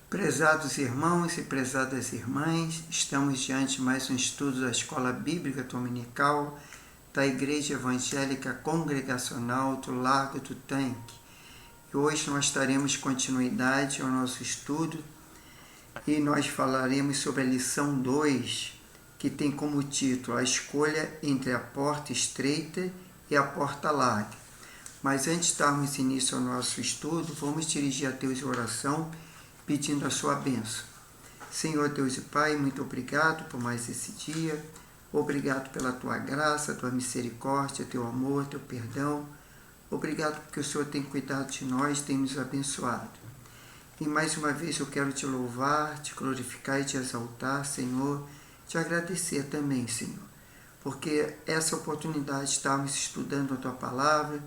Prezados irmãos e prezadas irmãs, estamos diante de mais um estudo da Escola Bíblica Dominical da Igreja Evangélica Congregacional do Largo do Tanque. E hoje nós daremos continuidade ao nosso estudo e nós falaremos sobre a lição 2, que tem como título a escolha entre a porta estreita e a porta larga. Mas antes de darmos início ao nosso estudo, vamos dirigir a Deus em oração, pedindo a sua bênção. Senhor Deus e Pai, muito obrigado por mais esse dia. Obrigado pela tua graça, tua misericórdia, teu amor, teu perdão. Obrigado porque o Senhor tem cuidado de nós, tem nos abençoado. E mais uma vez eu quero te louvar, te glorificar e te exaltar, Senhor, te agradecer também, Senhor, porque essa oportunidade de estarmos estudando a tua palavra,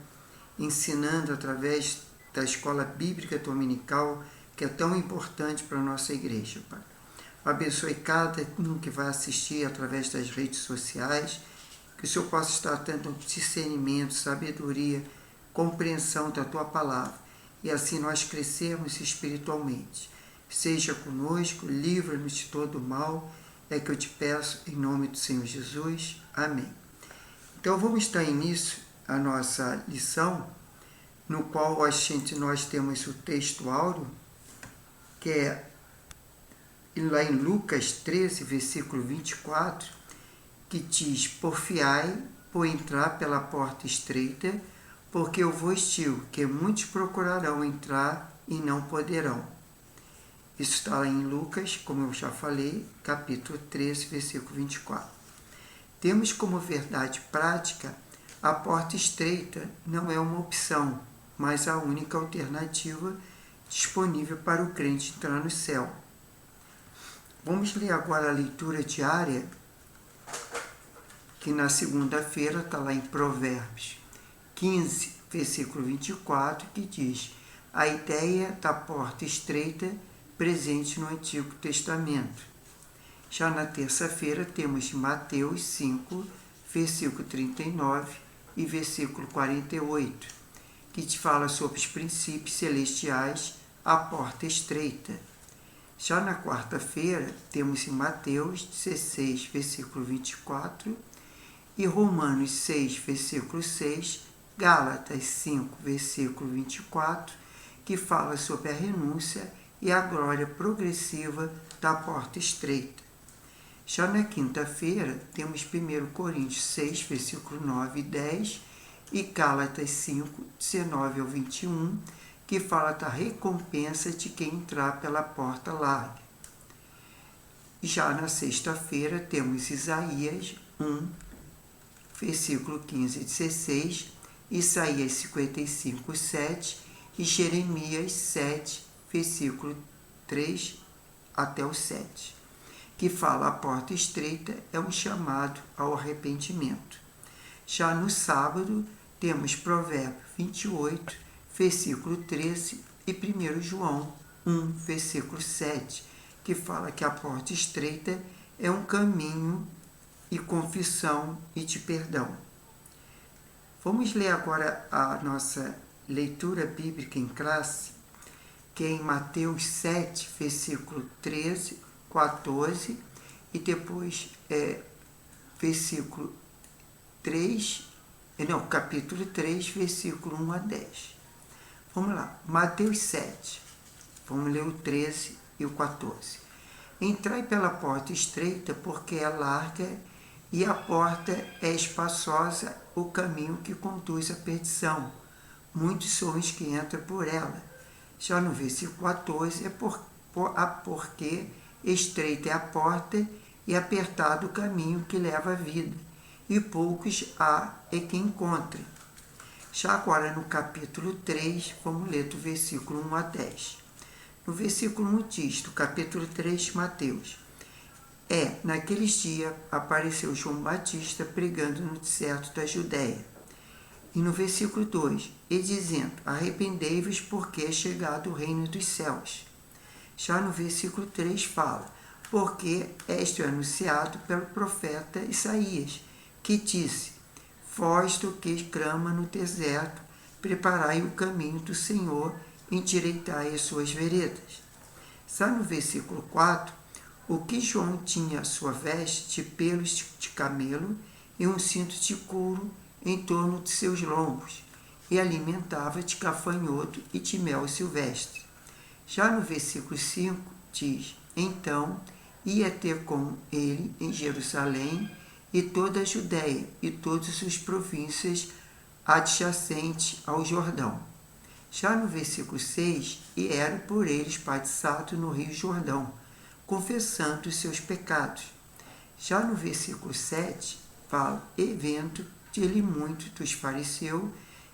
ensinando através da Escola Bíblica Dominical, que é tão importante para a nossa igreja, Pai. Abençoe cada um que vai assistir através das redes sociais, que o Senhor possa estar tendo discernimento, sabedoria, compreensão da Tua Palavra, e assim nós crescermos espiritualmente. Seja conosco, livra-nos de todo mal, é que eu te peço em nome do Senhor Jesus. Amém. Então vamos dar início à nossa lição, no qual nós temos o texto áureo, que é lá em Lucas 13, versículo 24, que diz: porfiai por entrar pela porta estreita, porque eu vos digo que muitos procurarão entrar e não poderão. Isso está lá em Lucas, como eu já falei, capítulo 13, versículo 24. Temos como verdade prática a porta estreita não é uma opção, mas a única alternativa disponível para o crente entrar no céu. Vamos ler agora a leitura diária, que na segunda-feira está lá em Provérbios 15, versículo 24, que diz: a ideia da porta estreita presente no Antigo Testamento. Já na terça-feira temos Mateus 5, versículo 39 e versículo 48, que te fala sobre os princípios celestiais, a porta estreita. Já na quarta-feira, temos em Mateus 16, versículo 24, e Romanos 6, versículo 6, Gálatas 5, versículo 24, que fala sobre a renúncia e a glória progressiva da porta estreita. Já na quinta-feira, temos 1 Coríntios 6, versículo 9 e 10, e Gálatas 5, 19 ao 21, que fala da recompensa de quem entrar pela porta larga. Já na sexta-feira temos Isaías 1, versículo 15 e 16, Isaías 55, 7 e Jeremias 7, versículo 3 até o 7, que fala a porta estreita é um chamado ao arrependimento. Já no sábado temos Provérbios 28, versículo 13 e 1 João 1, versículo 7, que fala que a porta estreita é um caminho e confissão e de perdão. Vamos ler agora a nossa leitura bíblica em classe, que é em Mateus 7, versículo 13, 14 e depois capítulo 3, versículo 1 a 10. Vamos lá, Mateus 7, vamos ler o 13 e o 14. Entrai pela porta estreita, porque é larga, e a porta é espaçosa, o caminho que conduz à perdição. Muitos são os que entram por ela. Já no versículo 14, porque estreita é a porta e apertado o caminho que leva à vida, e poucos há que encontrem. Já agora no capítulo 3, vamos ler do versículo 1 a 10. No versículo 1 diz, do capítulo 3 de Mateus: naqueles dias apareceu João Batista pregando no deserto da Judéia. E no versículo 2, e dizendo: arrependei-vos, porque é chegado o reino dos céus. Já no versículo 3 fala: porque este é anunciado pelo profeta Isaías, que disse: voz do que clama no deserto, preparai o caminho do Senhor, endireitai as suas veredas. Já no versículo 4, o que João tinha sua veste de pelos de camelo e um cinto de couro em torno de seus lombos, e alimentava de gafanhoto e de mel silvestre. Já no versículo 5 diz, então ia ter com ele em Jerusalém e toda a Judéia e todas as províncias adjacentes ao Jordão. Já no versículo 6, e era por eles batizado no rio Jordão, confessando os seus pecados. Já no versículo 7, fala, e vendo dele muito dos fariseus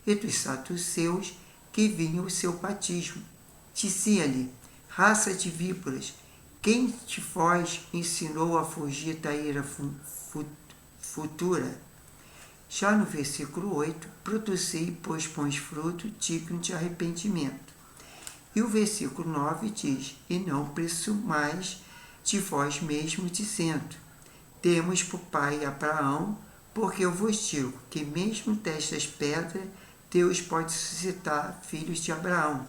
e dos saduceus que vinham o seu batismo. Dizia-lhe, raça de víboras, quem de vós ensinou a fugir da ira futura? Já no versículo 8, produzi, pois, bons frutos, digno de arrependimento. E o versículo 9 diz, e não presumais de vós mesmos, dizendo, temos por pai Abraão, porque eu vos digo que mesmo destas pedras Deus pode suscitar filhos de Abraão.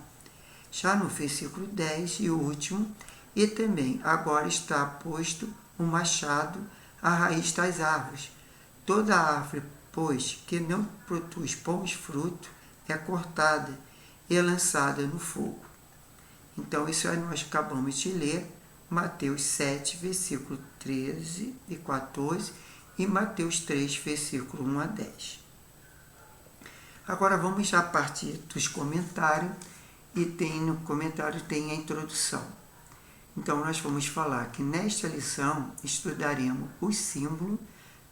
Já no versículo 10 e último, e também agora está posto um machado à raiz das árvores. Toda árvore, pois, que não produz bons frutos, é cortada e lançada no fogo. Então, isso aí nós acabamos de ler, Mateus 7, versículo 13 e 14, e Mateus 3, versículo 1 a 10. Agora vamos já partir dos comentários, e no comentário tem a introdução. Então, nós vamos falar que nesta lição estudaremos o símbolo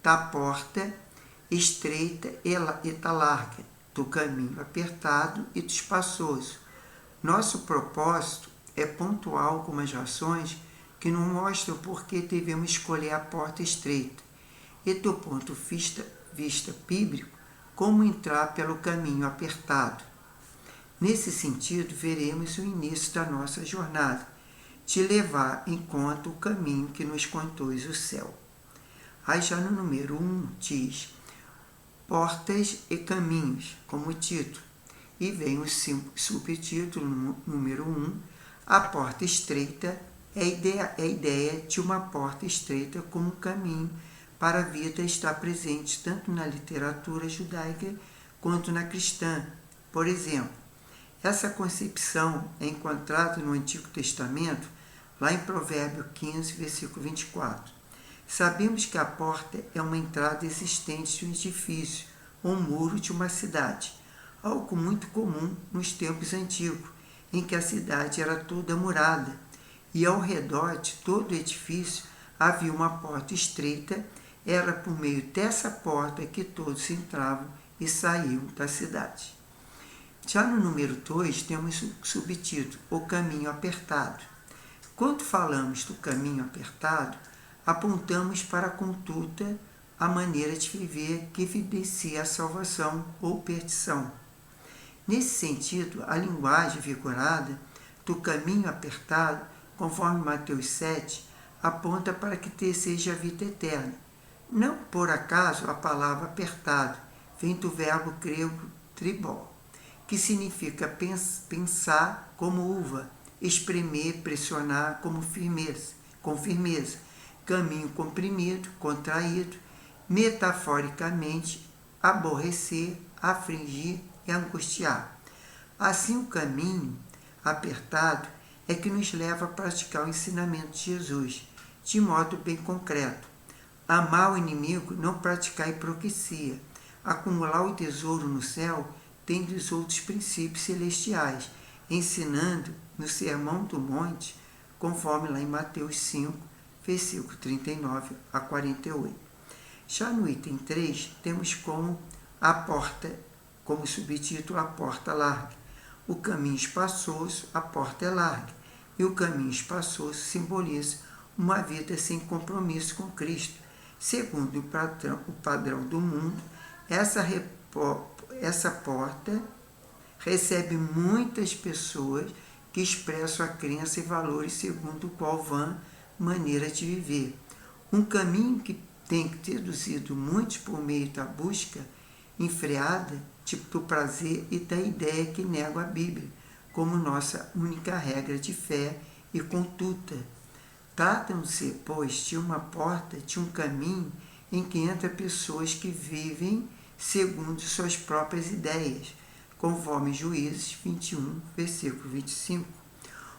da porta estreita e larga, do caminho apertado e do espaçoso. Nosso propósito é pontuar algumas razões que nos mostram por que devemos escolher a porta estreita e, do ponto de vista bíblico, como entrar pelo caminho apertado. Nesse sentido, veremos o início da nossa jornada, de levar em conta o caminho que nos conduz ao céu. Aí já no número 1 diz, portas e caminhos, como título, e vem o subtítulo número 1, a porta estreita é a ideia de uma porta estreita como um caminho para a vida está presente tanto na literatura judaica quanto na cristã. Por exemplo, essa concepção é encontrada no Antigo Testamento, lá em Provérbios 15, versículo 24. Sabemos que a porta é uma entrada existente de um edifício ou um muro de uma cidade, algo muito comum nos tempos antigos, em que a cidade era toda murada, e ao redor de todo o edifício havia uma porta estreita. Era por meio dessa porta que todos entravam e saíam da cidade. Já no número 2 temos o subtítulo, o caminho apertado. Quando falamos do caminho apertado, apontamos para a conduta, a maneira de viver que evidencia a salvação ou perdição. Nesse sentido, a linguagem vigorada do caminho apertado, conforme Mateus 7, aponta para que deseja a vida eterna. Não por acaso a palavra apertado vem do verbo grego tribó, que significa pensar como uva, espremer, pressionar com firmeza, caminho comprimido, contraído, metaforicamente, aborrecer, afligir e angustiar. Assim, o caminho apertado é que nos leva a praticar o ensinamento de Jesus, de modo bem concreto. Amar o inimigo, não praticar hipocrisia, acumular o tesouro no céu, tendo os outros princípios celestiais, ensinando no Sermão do Monte, conforme lá em Mateus 5, versículo 39 a 48. Já no item 3, temos como a porta, como subtítulo, a porta larga. O caminho espaçoso, a porta é larga, e o caminho espaçoso simboliza uma vida sem compromisso com Cristo. Segundo o padrão do mundo, essa porta recebe muitas pessoas que expressam a crença e valores segundo qual vã maneira de viver. Um caminho que tem seduzido muitos por meio da busca enfreada do prazer e da ideia que nega a Bíblia como nossa única regra de fé e contuta. Tratam-se, pois, de uma porta, de um caminho em que entram pessoas que vivem segundo suas próprias ideias, conforme Juízes 21, versículo 25.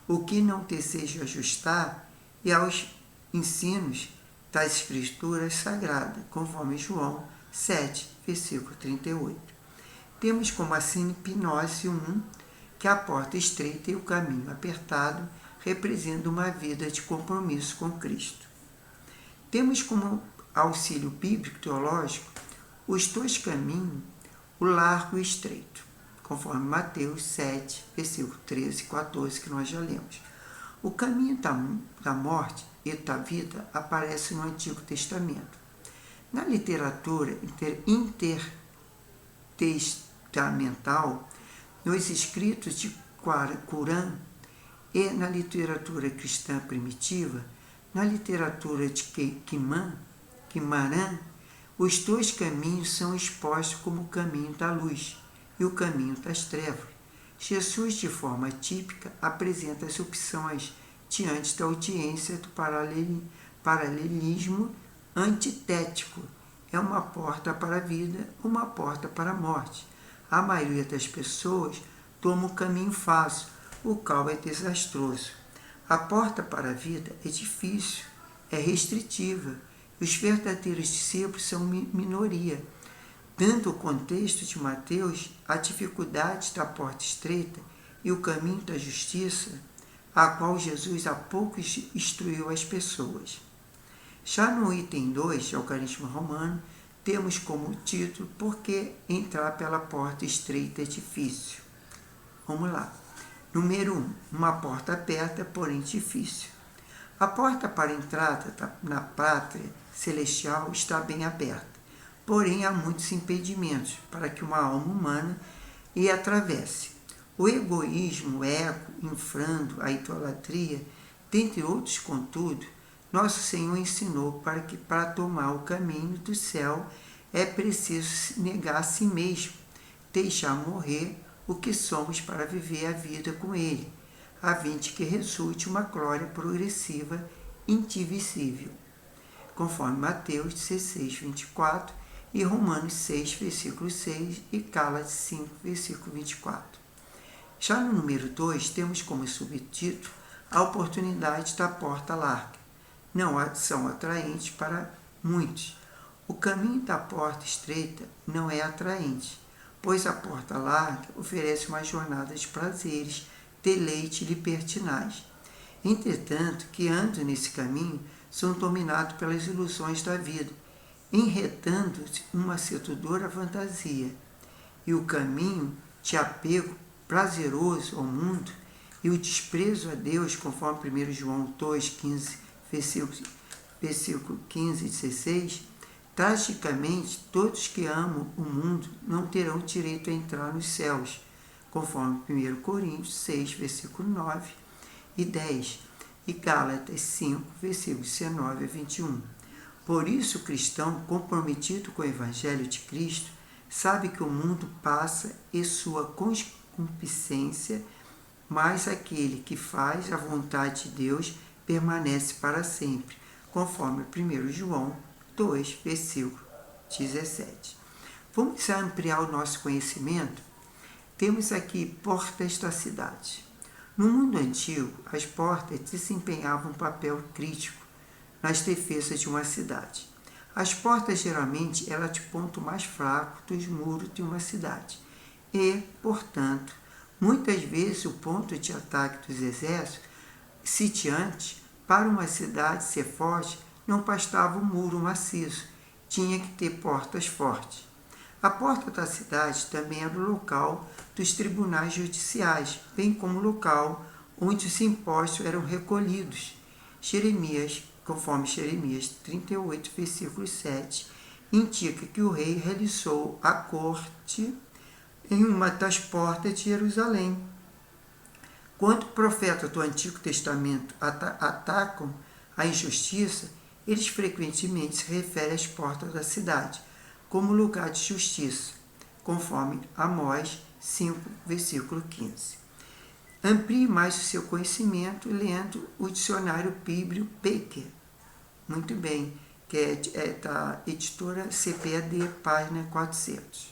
O que não te seja ajustar e aos ensinos das Escrituras Sagradas, conforme João 7, versículo 38. Temos como a sinopse 1, que a porta estreita e o caminho apertado representam uma vida de compromisso com Cristo. Temos como auxílio bíblico teológico os dois caminhos, o largo e o estreito, conforme Mateus 7, versículo 13 e 14, que nós já lemos. O caminho da morte e da vida aparece no Antigo Testamento. Na literatura intertestamental, nos escritos de Corão e na literatura cristã primitiva, na literatura de Qumrã, os dois caminhos são expostos como o caminho da luz e o caminho das trevas. Jesus, de forma típica, apresenta as opções diante da audiência do paralelismo antitético. É uma porta para a vida, uma porta para a morte. A maioria das pessoas toma o caminho fácil, o qual é desastroso. A porta para a vida é difícil, é restritiva. Os verdadeiros discípulos são minoria. Dando o contexto de Mateus, a dificuldade da porta estreita e o caminho da justiça, a qual Jesus há pouco instruiu as pessoas. Já no item 2 de Algarismo Romano, temos como título Por que entrar pela porta estreita é difícil? Vamos lá. Número 1. Uma porta aberta, porém difícil. A porta para a entrada na pátria celestial está bem aberta, porém há muitos impedimentos para que uma alma humana a atravesse. O egoísmo, o ego, infrando a idolatria, dentre outros, contudo, nosso Senhor ensinou que para tomar o caminho do céu é preciso negar a si mesmo, deixar morrer o que somos para viver a vida com Ele, a fim de que resulte uma glória progressiva, indivisível, conforme Mateus 16, 24 e Romanos 6, versículo 6 e Gálatas 5, versículo 24. Já no número 2, temos como subtítulo a oportunidade da porta larga. Não são atraentes para muitos. O caminho da porta estreita não é atraente, pois a porta larga oferece uma jornada de prazeres, deleite e libertinagem. Entretanto, que andam nesse caminho são dominados pelas ilusões da vida, enredando-se uma sedutora fantasia, e o caminho de apego prazeroso ao mundo e o desprezo a Deus, conforme 1 João 2, 15, versículo 15 e 16, tragicamente, todos que amam o mundo não terão direito a entrar nos céus, conforme 1 Coríntios 6, versículo 9 e 10, e Gálatas 5, versículos 19 a 21. Por isso, o cristão comprometido com o Evangelho de Cristo sabe que o mundo passa e sua concupiscência, mas aquele que faz a vontade de Deus permanece para sempre, conforme 1 João 2, versículo 17. Vamos ampliar o nosso conhecimento? Temos aqui portas da cidade. No mundo antigo, as portas desempenhavam um papel crítico nas defesas de uma cidade. As portas geralmente eram de ponto mais fraco dos muros de uma cidade e, portanto, muitas vezes o ponto de ataque dos exércitos sitiantes para uma cidade ser forte não bastava um muro maciço, tinha que ter portas fortes. A porta da cidade também era o local dos tribunais judiciais, bem como o local onde os impostos eram recolhidos. Conforme Jeremias 38, versículo 7, indica que o rei realizou a corte em uma das portas de Jerusalém. Quando profetas do Antigo Testamento atacam a injustiça, eles frequentemente se referem às portas da cidade como lugar de justiça, conforme Amós 5, versículo 15. Amplie mais o seu conhecimento lendo o dicionário Bíblio Becker. Muito bem, que é da editora CPAD, página 400.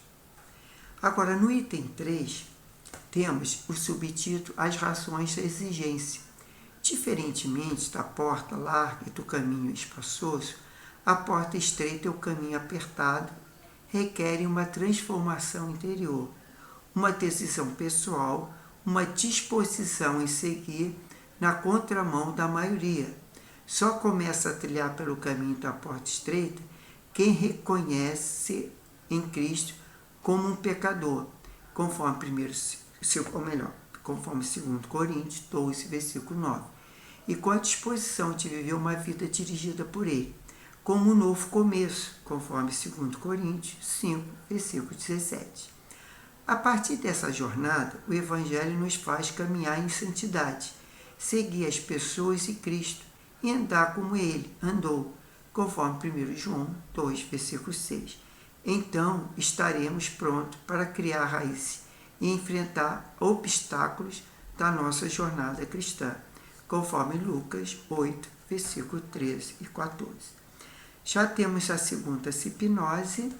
Agora, no item 3, temos o subtítulo As Razões da Exigência. Diferentemente da porta larga e do caminho espaçoso, a porta estreita e o caminho apertado requerem uma transformação interior, uma decisão pessoal, uma disposição em seguir na contramão da maioria. Só começa a trilhar pelo caminho da porta estreita quem reconhece em Cristo como um pecador, conforme 2 Coríntios 12, versículo 9, e com a disposição de viver uma vida dirigida por Ele, como um novo começo, conforme 2 Coríntios 5, versículo 17. A partir dessa jornada, o Evangelho nos faz caminhar em santidade, seguir as pessoas e Cristo e andar como Ele andou, conforme 1 João 2, versículo 6. Então estaremos prontos para criar raízes e enfrentar obstáculos da nossa jornada cristã, conforme Lucas 8, versículo 13 e 14. Já temos a segunda hipnose,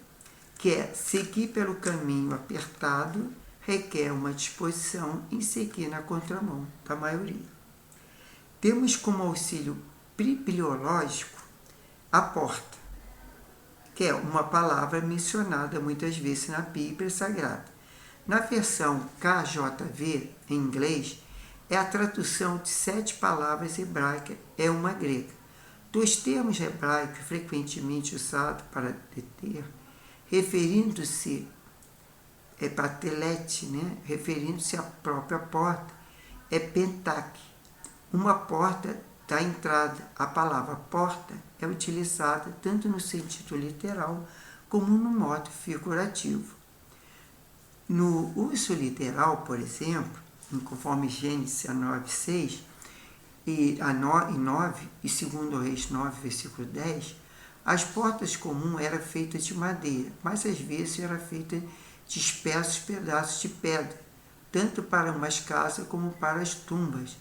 que é seguir pelo caminho apertado, requer uma disposição em seguir na contramão da maioria. Temos como auxílio bibliológico a porta, que é uma palavra mencionada muitas vezes na Bíblia Sagrada. Na versão KJV, em inglês, é a tradução de 7 palavras hebraicas, é uma grega. Dos termos hebraicos frequentemente usados para deter, referindo-se patelete, referindo-se à própria porta, é pentak, uma porta da entrada. A palavra porta é utilizada tanto no sentido literal como no modo figurativo. No uso literal, por exemplo, conforme Gênesis 9:6 e 9 e 2 Reis 9, versículo 10, as portas comuns eram feitas de madeira, mas às vezes eram feitas de espessos pedaços de pedra, tanto para umas casas como para as tumbas.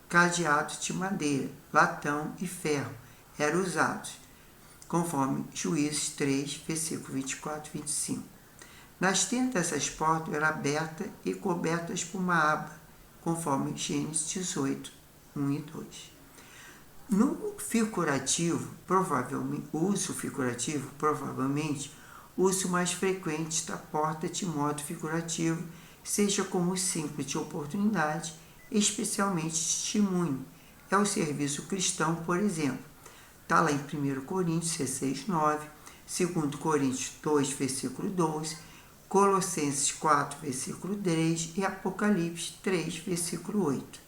Cadeados de madeira, latão e ferro eram usados, conforme Juízes 3, versículo 24 e 25. Nas tendas, as portas eram abertas e cobertas por uma aba, conforme Gênesis 18, 1 e 2. No figurativo, provavelmente, o uso mais frequente da porta de modo figurativo seja como símbolo de oportunidade, especialmente testemunho. É o serviço cristão, por exemplo. Está lá em 1 Coríntios 16, 9, 2 Coríntios 2, versículo 12, Colossenses 4, versículo 3 e Apocalipse 3, versículo 8.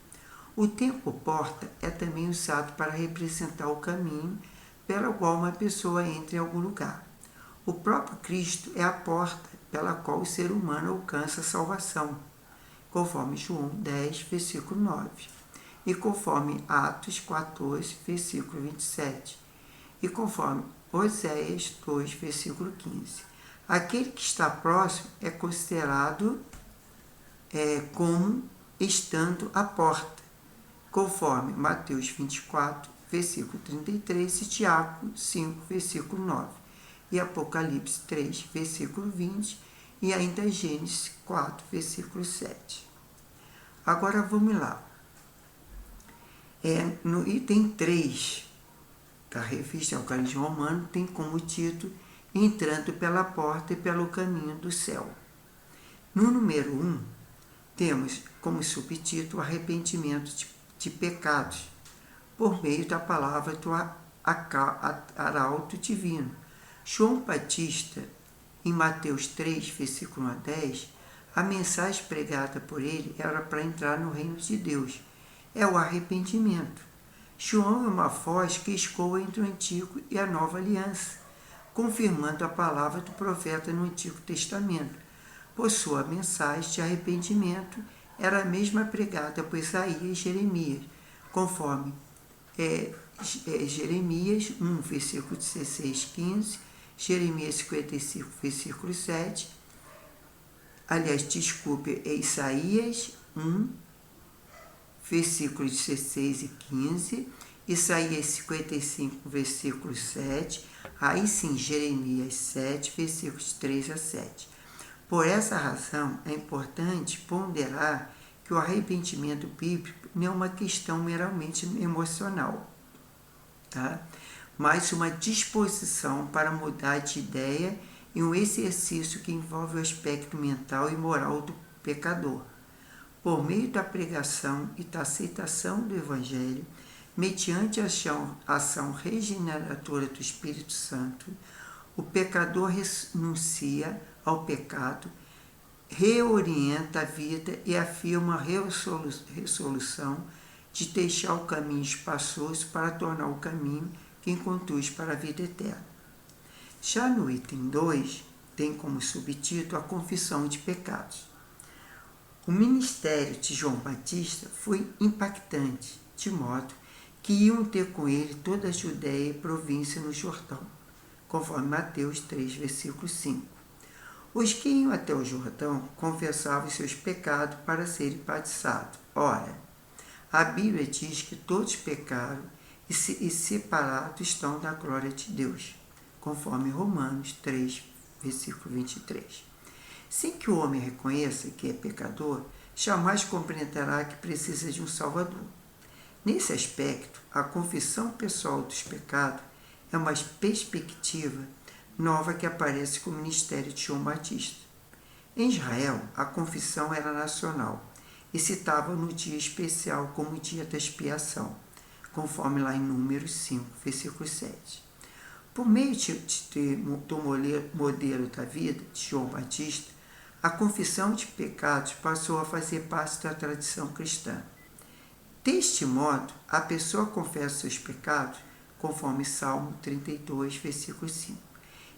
O termo porta é também usado para representar o caminho pelo qual uma pessoa entra em algum lugar. O próprio Cristo é a porta pela qual o ser humano alcança a salvação, conforme João 10, versículo 9, e conforme Atos 14, versículo 27, e conforme Oséias 2, versículo 15. Aquele que está próximo é considerado como estando à porta, conforme Mateus 24, versículo 33 e Tiago 5, versículo 9, e Apocalipse 3, versículo 20, e ainda Gênesis 4, versículo 7. Agora vamos lá. No item 3 da revista Eucaristia Romano tem como título Entrando pela porta e pelo caminho do céu. No número 1, temos como subtítulo Arrependimento de pecados, por meio da palavra do arauto divino. João Batista, em Mateus 3, versículo 1 a 10, a mensagem pregada por ele era para entrar no reino de Deus. É o arrependimento. João é uma voz que escoa entre o Antigo e a Nova Aliança, confirmando a palavra do profeta no Antigo Testamento, pois sua mensagem de arrependimento era a mesma pregada por Isaías e Jeremias, conforme Jeremias 1, versículo 16, 15, Jeremias 55, versículo 7, Isaías 1, versículos 16 e 15, Isaías 55, versículo 7, aí sim Jeremias 7, versículos 3 a 7. Por essa razão, é importante ponderar que o arrependimento bíblico não é uma questão meramente emocional, tá? Mas uma disposição para mudar de ideia e um exercício que envolve o aspecto mental e moral do pecador. Por meio da pregação e da aceitação do Evangelho, mediante a ação regeneradora do Espírito Santo, o pecador renuncia ao pecado, reorienta a vida e afirma a resolução de deixar o caminho espaçoso para tornar o caminho que conduz para a vida eterna. Já no item 2, tem como subtítulo a confissão de pecados. O ministério de João Batista foi impactante, de modo que iam ter com ele toda a Judéia e província no Jordão, conforme Mateus 3, versículo 5. Os que iam até o Jordão confessavam seus pecados para serem batizados. Ora, a Bíblia diz que todos pecaram e separados estão da glória de Deus, conforme Romanos 3, versículo 23. Sem que o homem reconheça que é pecador, jamais compreenderá que precisa de um Salvador. Nesse aspecto, a confissão pessoal dos pecados é uma perspectiva nova que aparece com o ministério de João Batista. Em Israel, a confissão era nacional e citava no dia especial como o dia da expiação, conforme lá em Números 5, versículo 7. Por meio do modelo da vida de João Batista, a confissão de pecados passou a fazer parte da tradição cristã. Deste modo, a pessoa confessa seus pecados, conforme Salmo 32, versículo 5,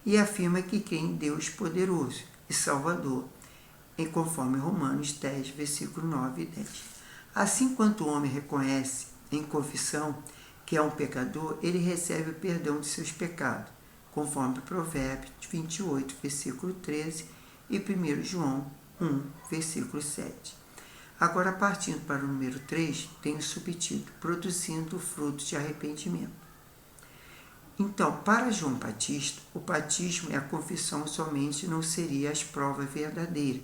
e afirma que crê em Deus poderoso e Salvador, conforme Romanos 10, versículo 9 e 10. Assim quanto o homem reconhece em confissão que é um pecador, ele recebe o perdão de seus pecados, conforme Provérbios 28, versículo 13 e 1 João 1, versículo 7. Agora, partindo para o número 3, tem o subtítulo, produzindo o fruto de arrependimento. Então, para João Batista, o batismo e a confissão somente não seriam as provas verdadeiras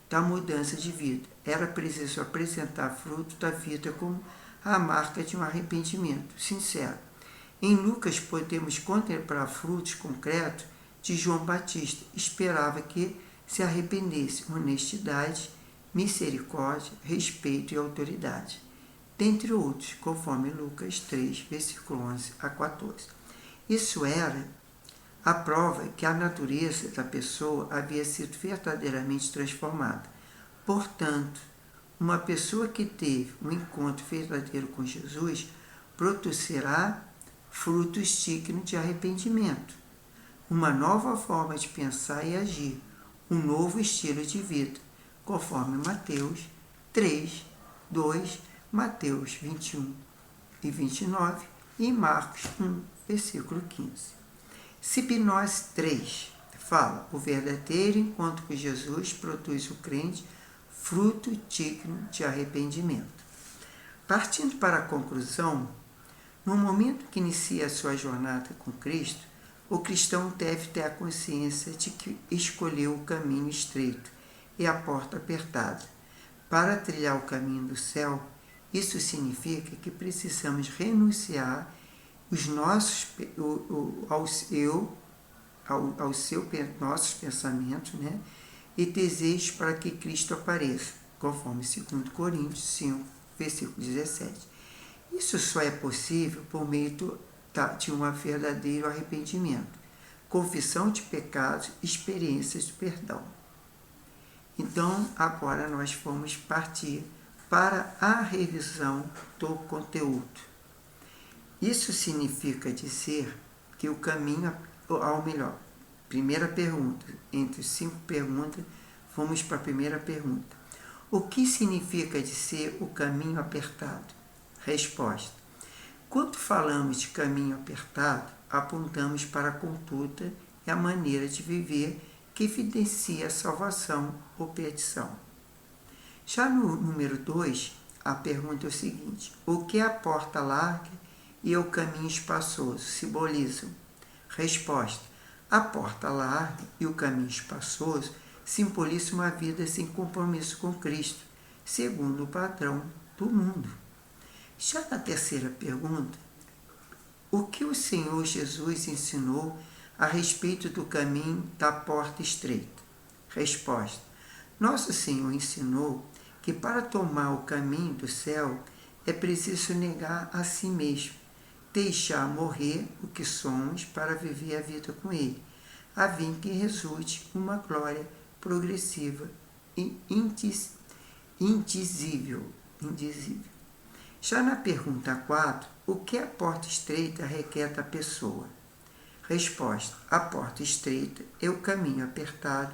da mudança de vida. Era preciso apresentar fruto da vida como a marca de um arrependimento sincero. Em Lucas, podemos contemplar frutos concretos de João Batista. Esperava que se arrependesse, honestidade, misericórdia, respeito e autoridade, dentre outros, conforme Lucas 3, versículo 11 a 14. Isso era a prova que a natureza da pessoa havia sido verdadeiramente transformada. Portanto, uma pessoa que teve um encontro verdadeiro com Jesus produzirá frutos dignos de arrependimento, uma nova forma de pensar e agir, um novo estilo de vida, conforme Mateus 3, 2, Mateus 21 e 29 e Marcos 1, versículo 15. Hipnose 3 fala: o verdadeiro encontro com Jesus produz o crente fruto digno de arrependimento. Partindo para a conclusão, no momento que inicia a sua jornada com Cristo, o cristão deve ter a consciência de que escolheu o caminho estreito e a porta apertada. Para trilhar o caminho do céu, isso significa que precisamos renunciar nossos pensamentos, e desejos para que Cristo apareça, conforme 2 Coríntios 5, versículo 17. Isso só é possível por meio de um verdadeiro arrependimento, confissão de pecados, experiências de perdão. Então, agora nós vamos partir para a revisão do conteúdo. Isso significa dizer que o caminho, primeira pergunta, entre 5 perguntas, vamos para a primeira pergunta. O que significa dizer o caminho apertado? Resposta: quando falamos de caminho apertado, apontamos para a conduta e a maneira de viver que evidencia a salvação ou perdição. Já no número 2, a pergunta é o seguinte: o que a porta larga e o caminho espaçoso simbolizam? Resposta: a porta larga e o caminho espaçoso simbolizam uma vida sem compromisso com Cristo, segundo o padrão do mundo. Já na terceira pergunta, o que o Senhor Jesus ensinou a respeito do caminho da porta estreita? Resposta: nosso Senhor ensinou que para tomar o caminho do céu é preciso negar a si mesmo, deixar morrer o que somos para viver a vida com Ele, a fim que resulte uma glória progressiva e indizível. Já na pergunta 4, o que a porta estreita requer da pessoa? Resposta: a porta estreita é o caminho apertado,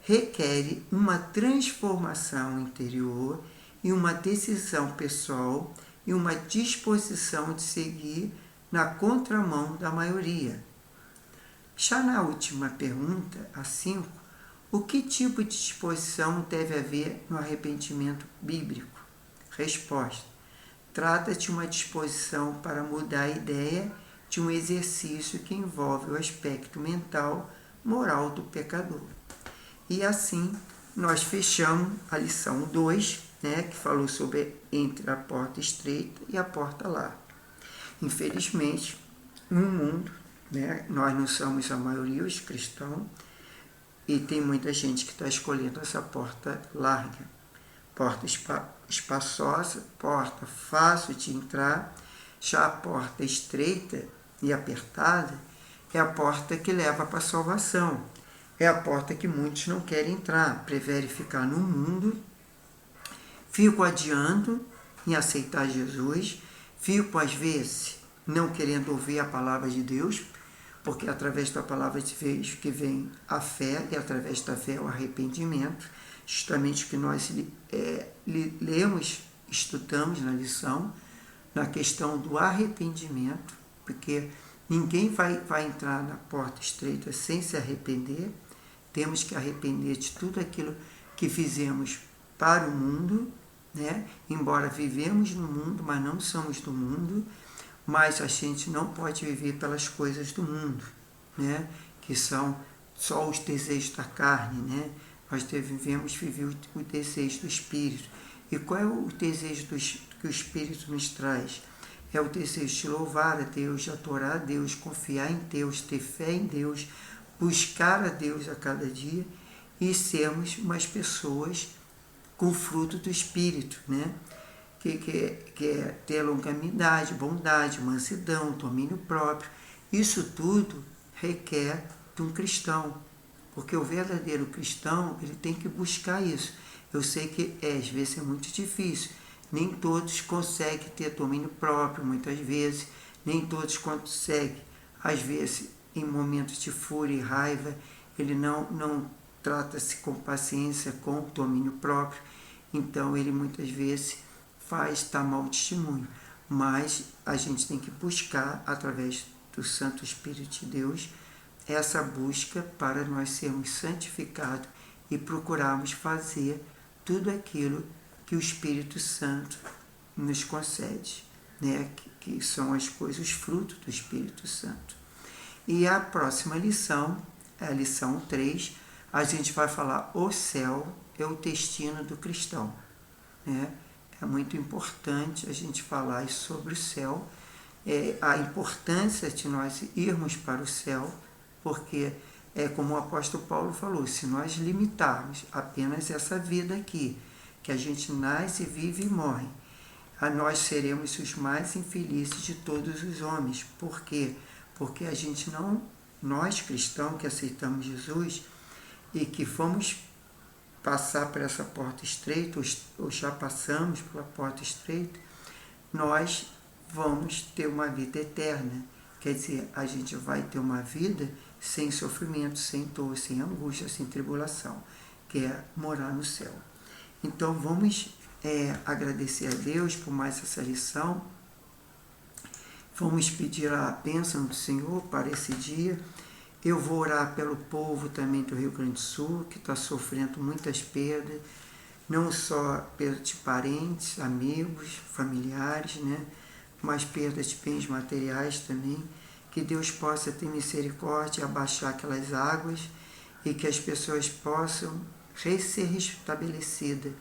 requer uma transformação interior e uma decisão pessoal e uma disposição de seguir na contramão da maioria. Já na última pergunta, a 5, o que tipo de disposição deve haver no arrependimento bíblico? Resposta: trata-se de uma disposição para mudar a ideia de um exercício que envolve o aspecto mental, moral do pecador. E assim, nós fechamos a lição 2, que falou sobre entre a porta estreita e a porta larga. Infelizmente, no mundo, nós não somos a maioria, os cristãos, e tem muita gente que está escolhendo essa porta larga. Porta espaçosa, porta fácil de entrar. Já a porta estreita e apertada é a porta que leva para a salvação. É a porta que muitos não querem entrar, preferem ficar no mundo, ficam adiando em aceitar Jesus, ficam às vezes não querendo ouvir a palavra de Deus, porque através da palavra de Deus que vem a fé, e através da fé o arrependimento, justamente o que nós lemos, estudamos na lição, na questão do arrependimento, porque ninguém vai entrar na porta estreita sem se arrepender. Temos que arrepender de tudo aquilo que fizemos para o mundo, embora vivemos no mundo, mas não somos do mundo, mas a gente não pode viver pelas coisas do mundo, que são só os desejos da carne, Nós devemos viver o desejo do Espírito. E qual é o desejo que o Espírito nos traz? É o desejo de louvar a Deus, de adorar a Deus, confiar em Deus, ter fé em Deus, buscar a Deus a cada dia e sermos umas pessoas com fruto do Espírito, que é ter longanimidade, bondade, mansidão, domínio próprio. Isso tudo requer de um cristão, porque o verdadeiro cristão ele tem que buscar isso. Eu sei que às vezes é muito difícil, nem todos conseguem ter domínio próprio, muitas vezes, nem todos conseguem, às vezes, em momentos de fúria e raiva, ele não trata-se com paciência, com domínio próprio, então ele muitas vezes faz dar mau testemunho, mas a gente tem que buscar, através do Santo Espírito de Deus, essa busca para nós sermos santificados e procurarmos fazer tudo aquilo que o Espírito Santo nos concede, que são as coisas, os frutos do Espírito Santo. E a próxima lição, a lição 3, a gente vai falar o céu é o destino do cristão. É muito importante a gente falar sobre o céu, a importância de nós irmos para o céu, porque como o apóstolo Paulo falou, se nós limitarmos apenas essa vida aqui, que a gente nasce, vive e morre, nós seremos os mais infelizes de todos os homens. Por quê? Porque a gente não, nós cristãos que aceitamos Jesus e que fomos passar por essa porta estreita, ou já passamos pela porta estreita, nós vamos ter uma vida eterna. Quer dizer, a gente vai ter uma vida sem sofrimento, sem dor, sem angústia, sem tribulação, que é morar no céu. Então vamos agradecer a Deus por mais essa lição. Vamos pedir a bênção do Senhor para esse dia. Eu vou orar pelo povo também do Rio Grande do Sul, que está sofrendo muitas perdas. não só perda de parentes, amigos, familiares, né? Mas perda de bens materiais também. Que Deus possa ter misericórdia e abaixar aquelas águas e que as pessoas possam ser restabelecidas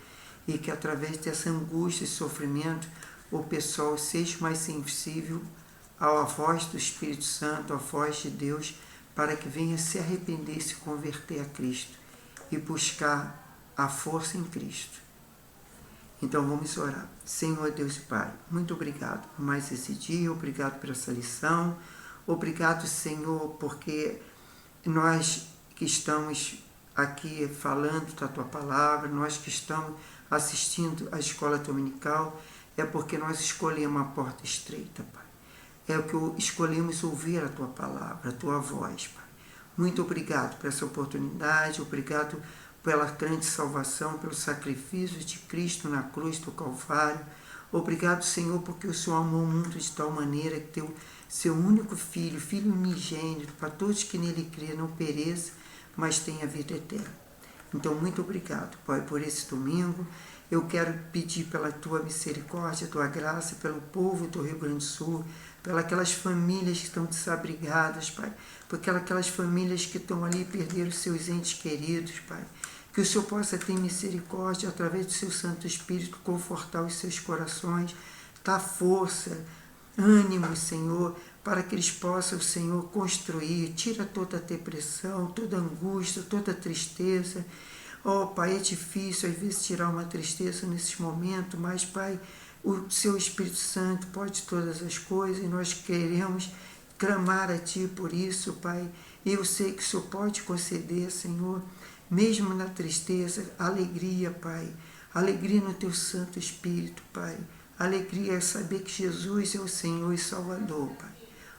e que através dessa angústia e sofrimento o pessoal seja mais sensível à voz do Espírito Santo, à voz de Deus, para que venha se arrepender e se converter a Cristo e buscar a força em Cristo. Então vamos orar. Senhor Deus e Pai, muito obrigado por mais esse dia, obrigado por essa lição, obrigado, Senhor, porque nós que estamos aqui falando da Tua Palavra, nós que estamos assistindo à escola dominical, é porque nós escolhemos a porta estreita, Pai. É o que escolhemos ouvir a Tua Palavra, a Tua voz, Pai. Muito obrigado por essa oportunidade, obrigado pela grande salvação, pelo sacrifício de Cristo na cruz do Calvário. Obrigado, Senhor, porque o Senhor amou o mundo de tal maneira que deu seu único Filho, Filho unigênito, para todos que nele crêem não pereçam, mas tenham a vida eterna. Então, muito obrigado, Pai, por esse domingo. Eu quero pedir pela Tua misericórdia, Tua graça, pelo povo do Rio Grande do Sul, pelas aquelas famílias que estão desabrigadas, Pai, por aquelas famílias que estão ali e perderam seus entes queridos, Pai. Que o Senhor possa ter misericórdia, através do Seu Santo Espírito, confortar os seus corações, dar força, ânimo, Senhor, para que eles possam, Senhor, construir, tira toda a depressão, toda a angústia, toda a tristeza. Oh, Pai, é difícil às vezes tirar uma tristeza nesses momentos, mas, Pai, o Seu Espírito Santo pode todas as coisas e nós queremos clamar a Ti por isso, Pai. Eu sei que o Senhor pode conceder, Senhor, mesmo na tristeza, alegria, Pai. Alegria no Teu Santo Espírito, Pai. Alegria é saber que Jesus é o Senhor e Salvador, Pai.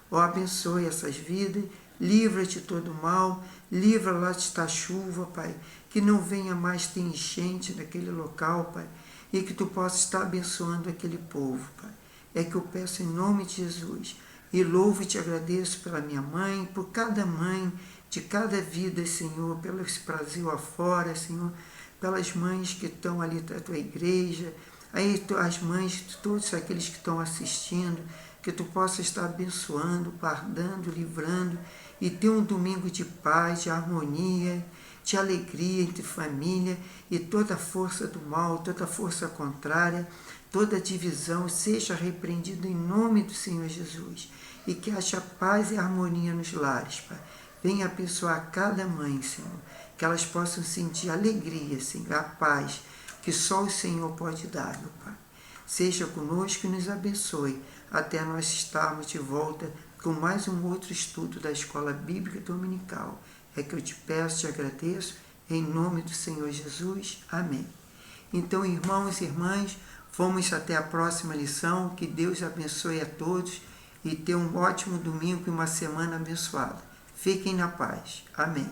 Ó, abençoe essas vidas, livra de todo mal, livra lá desta chuva, Pai, que não venha mais ter enchente naquele local, Pai, e que Tu possa estar abençoando aquele povo, Pai. É que eu peço em nome de Jesus, e louvo e Te agradeço pela minha mãe, por cada mãe, de cada vida, Senhor, pelo Brasil afora, Senhor, pelas mães que estão ali da Tua igreja, aí as mães de todos aqueles que estão assistindo, que Tu possa estar abençoando, guardando, livrando, e ter um domingo de paz, de harmonia, de alegria entre família, e toda a força do mal, toda a força contrária, toda divisão seja repreendida em nome do Senhor Jesus, e que haja paz e harmonia nos lares, Pai. Venha abençoar cada mãe, Senhor, que elas possam sentir alegria, Senhor, a paz que só o Senhor pode dar, meu Pai. Seja conosco e nos abençoe, até nós estarmos de volta com mais um outro estudo da Escola Bíblica Dominical. É que eu te peço, te agradeço, em nome do Senhor Jesus. Amém. Então, irmãos e irmãs, vamos até a próxima lição. Que Deus abençoe a todos e tenham um ótimo domingo e uma semana abençoada. Fiquem na paz. Amém.